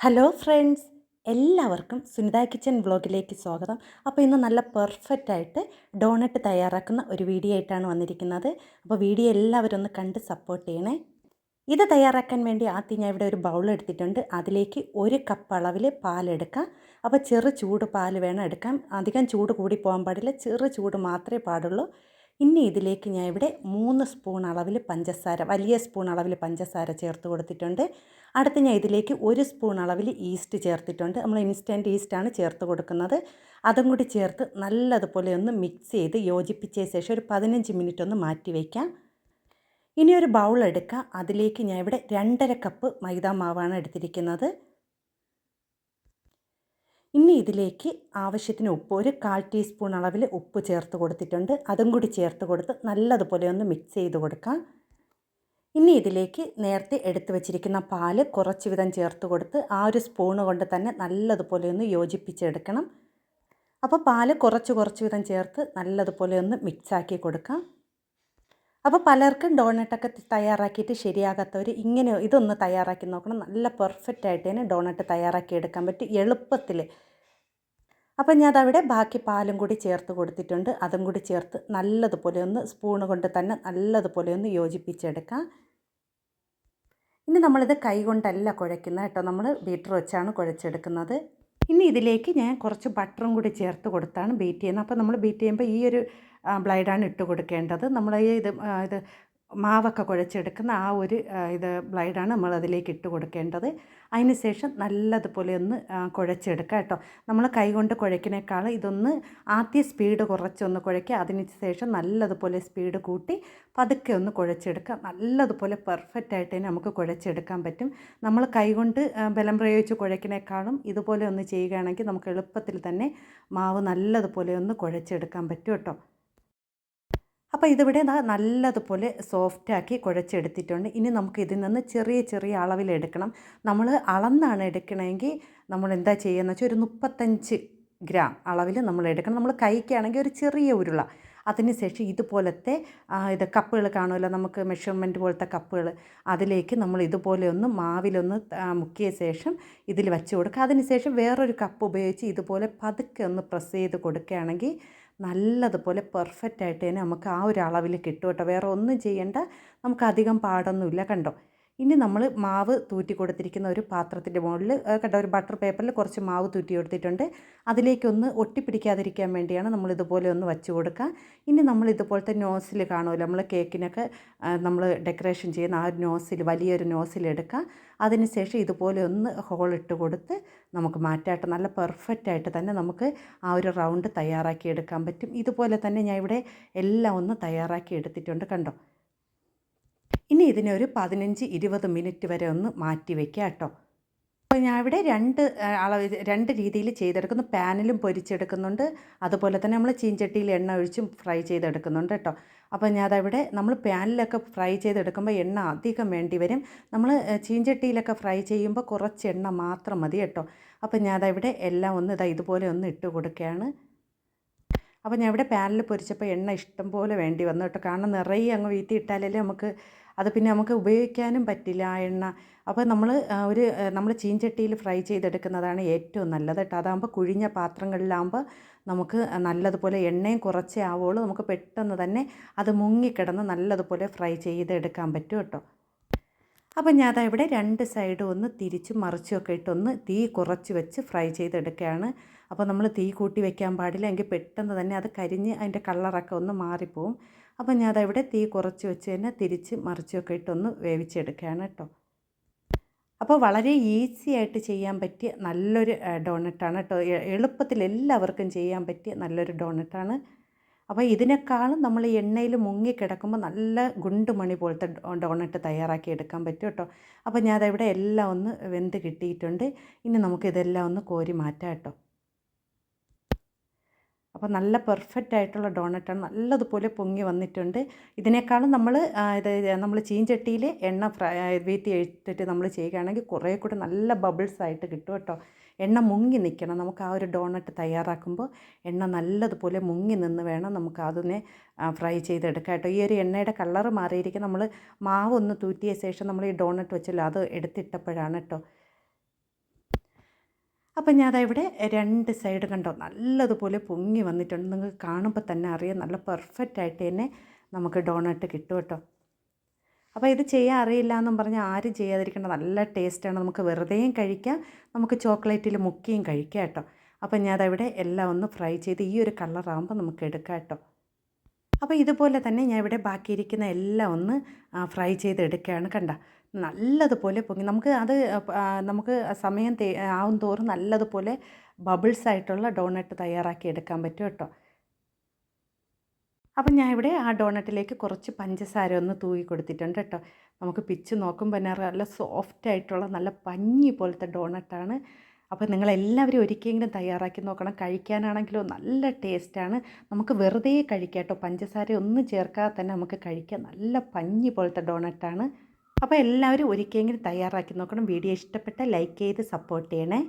Hello friends, എല്ലാവർക്കും Sunitha kitchen വ്ളോഗിലേക്ക് സ്വാഗതം. അപ്പോൾ ഇന്ന് നല്ല പെർഫെക്റ്റായിട്ട് ഡോണറ്റ് തയ്യാറാക്കുന്ന ഒരു വീഡിയോ ആയിട്ടാണ് വന്നിരിക്കുന്നത്. അപ്പോൾ വീഡിയോ എല്ലാവരും ഒന്ന് കണ്ട് സപ്പോർട്ട് ചെയ്യണേ. ഇത് തയ്യാറാക്കാൻ വേണ്ടി ആദ്യം ഞാൻ ഇവിടെ ഒരു ബൗൾ എടുത്തിട്ടുണ്ട്. അതിലേക്ക് 1 കപ്പ് അളവിൽ പാലെടുക്കാം. അപ്പോൾ ചെറു ചൂട് പാൽ വേണം എടുക്കാൻ. അധികം ചൂട് കൂടി പോകാൻ പാടില്ല, ചെറു ചൂട് മാത്രമേ പാടുള്ളൂ. ഇനി ഇതിലേക്ക് ഞാൻ ഇവിടെ 3 സ്പൂൺ അളവിൽ പഞ്ചസാര, വലിയ സ്പൂൺ അളവിൽ പഞ്ചസാര ചേർത്ത് കൊടുത്തിട്ടുണ്ട്. അടുത്ത് ഞാൻ ഇതിലേക്ക് 1 സ്പൂൺ അളവിൽ ഈസ്റ്റ് ചേർത്തിട്ടുണ്ട്. നമ്മൾ ഇൻസ്റ്റൻറ്റ് ഈസ്റ്റാണ് ചേർത്ത് കൊടുക്കുന്നത്. അതും കൂടി ചേർത്ത് നല്ലതുപോലെ ഒന്ന് മിക്സ് ചെയ്ത് യോജിപ്പിച്ച ശേഷം ഒരു 15 മിനിറ്റ് ഒന്ന് മാറ്റി വയ്ക്കാം. ഇനി ഒരു ബൗൾ എടുക്കാം. അതിലേക്ക് ഞാൻ ഇവിടെ 2.5 കപ്പ് മൈദാ മാവാണ് എടുത്തിരിക്കുന്നത്. ഇനി ഇതിലേക്ക് ആവശ്യത്തിന് ഉപ്പ്, ഒരു 1/4 ടീസ്പൂൺ അളവിൽ ഉപ്പ് ചേർത്ത് കൊടുത്തിട്ടുണ്ട്. അതും കൂടി ചേർത്ത് കൊടുത്ത് നല്ലതുപോലെ ഒന്ന് മിക്സ് ചെയ്ത് കൊടുക്കാം. ഇനി ഇതിലേക്ക് നേരത്തെ എടുത്തു വച്ചിരിക്കുന്ന പാല് കുറച്ച് വീതം ചേർത്ത് കൊടുത്ത് ആ ഒരു സ്പൂണ് കൊണ്ട് തന്നെ നല്ലതുപോലെ ഒന്ന് യോജിപ്പിച്ചെടുക്കണം. അപ്പോൾ പാല് കുറച്ച് വീതം ചേർത്ത് നല്ലതുപോലെ ഒന്ന് മിക്സാക്കി കൊടുക്കാം. അപ്പോൾ പലർക്കും ഡോണട്ടൊക്കെ തയ്യാറാക്കിയിട്ട് ശരിയാകാത്തവർ ഇങ്ങനെ ഇതൊന്ന് തയ്യാറാക്കി നോക്കണം. നല്ല പെർഫെക്റ്റ് ആയിട്ട് തന്നെ ഡോണട്ട് തയ്യാറാക്കി എടുക്കാൻ പറ്റും എളുപ്പത്തിൽ. അപ്പോൾ ഞാൻ അതവിടെ ബാക്കി പാലും കൂടി ചേർത്ത് കൊടുത്തിട്ടുണ്ട്. അതും കൂടി ചേർത്ത് നല്ലതുപോലെ ഒന്ന് സ്പൂണ് കൊണ്ട് തന്നെ നല്ലതുപോലെ ഒന്ന് യോജിപ്പിച്ചെടുക്കാം. ഇനി നമ്മളിത് കൈ കൊണ്ടല്ല കുഴയ്ക്കുന്നത് കേട്ടോ, നമ്മൾ ബീറ്റർ വെച്ചാണ് കുഴച്ചെടുക്കുന്നത്. ഇനി ഇതിലേക്ക് ഞാൻ കുറച്ച് ബട്ടറും കൂടി ചേർത്ത് കൊടുത്താണ് ബീറ്റ് ചെയ്യുന്നത്. അപ്പോൾ നമ്മൾ ബീറ്റ് ചെയ്യുമ്പോൾ ഈ ഒരു ബ്ലൈഡാണ് ഇട്ട് കൊടുക്കേണ്ടത്. നമ്മൾ ഇത് മാവൊക്കെ കുഴച്ചെടുക്കുന്ന ആ ഒരു ബ്ലൈഡാണ് നമ്മൾ അതിലേക്ക് ഇട്ട് കൊടുക്കേണ്ടത്. അതിന് ശേഷം നല്ലതുപോലെ ഒന്ന് കുഴച്ചെടുക്കുക കേട്ടോ. നമ്മൾ കൈ കൊണ്ട് കുഴയ്ക്കുന്നേക്കാൾ ഇതൊന്ന് ആദ്യം സ്പീഡ് കുറച്ചൊന്ന് കുഴയ്ക്കുക. അതിന് ശേഷം നല്ലതുപോലെ സ്പീഡ് കൂട്ടി പതുക്കെ ഒന്ന് കുഴച്ചെടുക്കുക. നല്ലതുപോലെ പെർഫെക്റ്റായിട്ട് തന്നെ നമുക്ക് കുഴച്ചെടുക്കാൻ പറ്റും. നമ്മൾ കൈ കൊണ്ട് ബലം പ്രയോഗിച്ച് കുഴയ്ക്കുന്നേക്കാളും ഇതുപോലെ ഒന്ന് ചെയ്യുകയാണെങ്കിൽ നമുക്ക് എളുപ്പത്തിൽ തന്നെ മാവ് നല്ലതുപോലെ ഒന്ന് കുഴച്ചെടുക്കാൻ പറ്റും കേട്ടോ. അപ്പോൾ ഇതിവിടെ നല്ലതുപോലെ സോഫ്റ്റാക്കി കുഴച്ചെടുത്തിട്ടുണ്ട്. ഇനി നമുക്ക് ഇതിൽ നിന്ന് ചെറിയ അളവിലെടുക്കണം. നമ്മൾ അളന്നാണ് എടുക്കണമെങ്കിൽ നമ്മൾ എന്താ ചെയ്യുകയെന്ന് വെച്ചാൽ ഒരു 35 ഗ്രാം അളവിൽ നമ്മൾ എടുക്കണം. നമ്മൾ കൈക്കാണെങ്കിൽ ഒരു ചെറിയ ഉരുള. അതിനുശേഷം ഇതുപോലത്തെ കപ്പുകൾ കാണുമല്ലോ, നമുക്ക് മെഷർമെൻറ്റ് പോലത്തെ കപ്പുകൾ, അതിലേക്ക് നമ്മൾ ഇതുപോലെ ഒന്ന് മാവിലൊന്ന് മുക്കിയ ശേഷം ഇതിൽ വെച്ച് കൊടുക്കുക. അതിനുശേഷം വേറൊരു കപ്പ് ഉപയോഗിച്ച് ഇതുപോലെ പതുക്കെ ഒന്ന് പ്രസ് ചെയ്ത് കൊടുക്കുകയാണെങ്കിൽ നല്ലതുപോലെ പെർഫെക്റ്റായിട്ട് തന്നെ നമുക്ക് ആ ഒരു അളവിൽ കിട്ടും കേട്ടോ. വേറെ ഒന്നും ചെയ്യേണ്ട, നമുക്ക് അധികം പാടൊന്നുമില്ല. കണ്ടോ, ഇനി നമ്മൾ മാവ് തൂറ്റി കൊടുത്തിരിക്കുന്ന ഒരു പാത്രത്തിൻ്റെ മുകളിൽ കണ്ടോ, ഒരു ബട്ടർ പേപ്പറിൽ കുറച്ച് മാവ് തൂറ്റി കൊടുത്തിട്ടുണ്ട്. അതിലേക്കൊന്ന് ഒട്ടിപ്പിടിക്കാതിരിക്കാൻ വേണ്ടിയാണ് നമ്മൾ ഇതുപോലെ ഒന്ന് വച്ച് കൊടുക്കുക. ഇനി നമ്മൾ ഇതുപോലത്തെ നോസിൽ കാണുമല്ലോ, നമ്മൾ കേക്കിനൊക്കെ നമ്മൾ ഡെക്കറേഷൻ ചെയ്യുന്ന ആ ഒരു നോസിൽ, വലിയൊരു നോസിൽ എടുക്കുക. അതിനുശേഷം ഇതുപോലെ ഒന്ന് ഹോളിട്ട് കൊടുത്ത് നമുക്ക് മാറ്റാട്ട് നല്ല പെർഫെക്റ്റായിട്ട് തന്നെ നമുക്ക് ആ ഒരു റൗണ്ട് തയ്യാറാക്കി എടുക്കാൻ പറ്റും. ഇതുപോലെ തന്നെ ഞാൻ ഇവിടെ എല്ലാം ഒന്ന് തയ്യാറാക്കി എടുത്തിട്ടുണ്ട്. കണ്ടോ, ഇനി ഇതിനൊരു 15-20 മിനിറ്റ് വരെ ഒന്ന് മാറ്റി വയ്ക്കുക കേട്ടോ. അപ്പോൾ ഞാൻ ഇവിടെ രണ്ട് രീതിയിൽ ചെയ്തെടുക്കുന്നു. പാനിലും പൊരിച്ചെടുക്കുന്നുണ്ട്, അതുപോലെ തന്നെ നമ്മൾ ചീഞ്ചട്ടിയിൽ എണ്ണ ഒഴിച്ചും ഫ്രൈ ചെയ്തെടുക്കുന്നുണ്ട് കേട്ടോ. അപ്പോൾ ഞാനതവിടെ നമ്മൾ പാനിലൊക്കെ ഫ്രൈ ചെയ്തെടുക്കുമ്പോൾ എണ്ണ അധികം വേണ്ടി വരും. നമ്മൾ ചീഞ്ചട്ടിയിലൊക്കെ ഫ്രൈ ചെയ്യുമ്പോൾ കുറച്ച് എണ്ണ മാത്രം മതി കേട്ടോ. അപ്പോൾ ഞാനതവിടെ എല്ലാം ഒന്ന് ഇതുപോലെ ഒന്ന് ഇട്ട് കൊടുക്കുകയാണ്. അപ്പോൾ ഞാൻ ഇവിടെ പാനിൽ പൊരിച്ചപ്പോൾ എണ്ണ ഇഷ്ടം പോലെ വേണ്ടി വന്നു കേട്ടോ. കാരണം നിറയെ അങ്ങ് വീത്തി ഇട്ടാലല്ലേ നമുക്ക് ഉപയോഗിക്കാനും പറ്റില്ല ആ എണ്ണ. അപ്പോൾ നമ്മൾ ചീഞ്ചട്ടിയിൽ ഫ്രൈ ചെയ്തെടുക്കുന്നതാണ് ഏറ്റവും നല്ലത് കേട്ടോ. അതാകുമ്പോൾ കുഴിഞ്ഞ പാത്രങ്ങളിലാകുമ്പോൾ നമുക്ക് നല്ലതുപോലെ എണ്ണയും കുറച്ചേ ആവുള്ളൂ. നമുക്ക് പെട്ടെന്ന് തന്നെ അത് മുങ്ങിക്കിടന്ന് നല്ലതുപോലെ ഫ്രൈ ചെയ്തെടുക്കാൻ പറ്റും കേട്ടോ. അപ്പോൾ ഞാൻ ഇവിടെ 2 സൈഡും ഒന്ന് തിരിച്ചും മറിച്ചുമൊക്കെ ഇട്ടൊന്ന് തീ കുറച്ച് വെച്ച് ഫ്രൈ ചെയ്തെടുക്കുകയാണ്. അപ്പോൾ നമ്മൾ തീ കൂട്ടി വെക്കാൻ പാടില്ല, എങ്കിൽ പെട്ടെന്ന് തന്നെ അത് കരിഞ്ഞ് അതിൻ്റെ കളറൊക്കെ ഒന്ന് മാറിപ്പോവും. അപ്പോൾ ഞാൻ ഇവിടെ തീ കുറച്ച് വെച്ച് തന്നെ തിരിച്ച് മറിച്ചുമൊക്കെ ഇട്ടൊന്ന് വേവിച്ചെടുക്കുകയാണ് കേട്ടോ. അപ്പോൾ വളരെ ഈസി ആയിട്ട് ചെയ്യാൻ പറ്റിയ നല്ലൊരു ഡോണട്ടാണ് കേട്ടോ. എളുപ്പത്തിൽ എല്ലാവർക്കും ചെയ്യാൻ പറ്റിയ നല്ലൊരു ഡോണട്ടാണ്. അപ്പോൾ ഇതിനേക്കാളും നമ്മൾ എണ്ണയിൽ മുങ്ങിക്കിടക്കുമ്പോൾ നല്ല ഗുണ്ടുമണി പോലത്തെ ഡോണട്ട് തയ്യാറാക്കി എടുക്കാൻ പറ്റും കേട്ടോ. അപ്പോൾ ഞാനതിവിടെ എല്ലാം ഒന്ന് വെന്ത് കിട്ടിയിട്ടുണ്ട്. ഇനി നമുക്കിതെല്ലാം ഒന്ന് കോരി മാറ്റാം കേട്ടോ. അപ്പോൾ നല്ല പെർഫെക്റ്റ് ആയിട്ടുള്ള ഡോണട്ടാണ്, നല്ലതുപോലെ പൊങ്ങി വന്നിട്ടുണ്ട്. ഇതിനേക്കാളും നമ്മൾ ചീഞ്ചട്ടിയിൽ എണ്ണ വീത്തി എടുത്തിട്ട് നമ്മൾ ചെയ്യുകയാണെങ്കിൽ കുറേ കൂടെ നല്ല ബബിൾസ് ആയിട്ട് കിട്ടും കേട്ടോ. എണ്ണ മുങ്ങി നിൽക്കണം. നമുക്ക് ആ ഒരു ഡോണട്ട് തയ്യാറാക്കുമ്പോൾ എണ്ണ നല്ലതുപോലെ മുങ്ങി നിന്ന് വേണം നമുക്ക് അതിനെ ഫ്രൈ ചെയ്തെടുക്കാം കേട്ടോ. ഈ ഒരു എണ്ണയുടെ കളറ് മാറിയിരിക്കും. നമ്മൾ മാവ് ഒന്ന് തൂറ്റിയ ശേഷം നമ്മൾ ഈ ഡോണട്ട് വെച്ചല്ലോ അത് എടുത്തിട്ടപ്പോഴാണ് കേട്ടോ. അപ്പം ഞാൻ ദാ ഇവിടെ 2 സൈഡ് കണ്ടോ നല്ലതുപോലെ പൊങ്ങി വന്നിട്ടുണ്ട്. നിങ്ങൾക്ക് കാണുമ്പോൾ തന്നെ അറിയാം നല്ല പെർഫെക്റ്റ് ആയിട്ട് തന്നെ നമുക്ക് ഡോണട്ട് കിട്ടും കേട്ടോ. അപ്പോൾ ഇത് ചെയ്യാൻ അറിയില്ല എന്നും പറഞ്ഞ് ആരും ചെയ്യാതിരിക്കേണ്ട, നല്ല ടേസ്റ്റാണ്. നമുക്ക് വെറുതെയും കഴിക്കാം, നമുക്ക് ചോക്ലേറ്റിൽ മുക്കിയും കഴിക്കാം കേട്ടോ. അപ്പം ഞാൻ ദാ എല്ലാം ഒന്ന് ഫ്രൈ ചെയ്ത് ഈ ഒരു കളറാകുമ്പോൾ നമുക്ക് എടുക്കാം കേട്ടോ. അപ്പോൾ ഇതുപോലെ തന്നെ ഞാൻ ഇവിടെ ബാക്കിയിരിക്കുന്ന എല്ലാം ഒന്ന് ഫ്രൈ ചെയ്തെടുക്കുകയാണ്. കണ്ട നല്ലതുപോലെ പൊങ്ങി നമുക്ക് സമയം ആവും തോറും നല്ലതുപോലെ ബബിൾസ് ആയിട്ടുള്ള ഡോണട്ട് തയ്യാറാക്കി എടുക്കാൻ പറ്റും കേട്ടോ. അപ്പം ഞാൻ ഇവിടെ ആ ഡോണട്ടിലേക്ക് കുറച്ച് പഞ്ചസാര ഒന്ന് തൂവി കൊടുത്തിട്ടുണ്ട് കേട്ടോ. നമുക്ക് പിച്ച് നോക്കുമ്പോൾ തന്നെ നല്ല സോഫ്റ്റ് ആയിട്ടുള്ള നല്ല പഞ്ഞി പോലത്തെ ഡോണട്ടാണ്. അപ്പോൾ നിങ്ങളെല്ലാവരും ഒരിക്കലെങ്കിലും തയ്യാറാക്കി നോക്കണം. കഴിക്കാനാണെങ്കിലോ നല്ല ടേസ്റ്റാണ്. നമുക്ക് വെറുതെ കഴിക്കാം കേട്ടോ, പഞ്ചസാര ഒന്നും ചേർക്കാതെ തന്നെ നമുക്ക് കഴിക്കാം. നല്ല പഞ്ഞി പോലത്തെ ഡോണട്ടാണ്. അപ്പോൾ എല്ലാവരും ഒരിക്കലെങ്കിലും തയ്യാറാക്കി നോക്കണം. വീഡിയോ ഇഷ്ടപ്പെട്ടാൽ ലൈക്ക് ചെയ്ത് സപ്പോർട്ട് ചെയ്യണേ.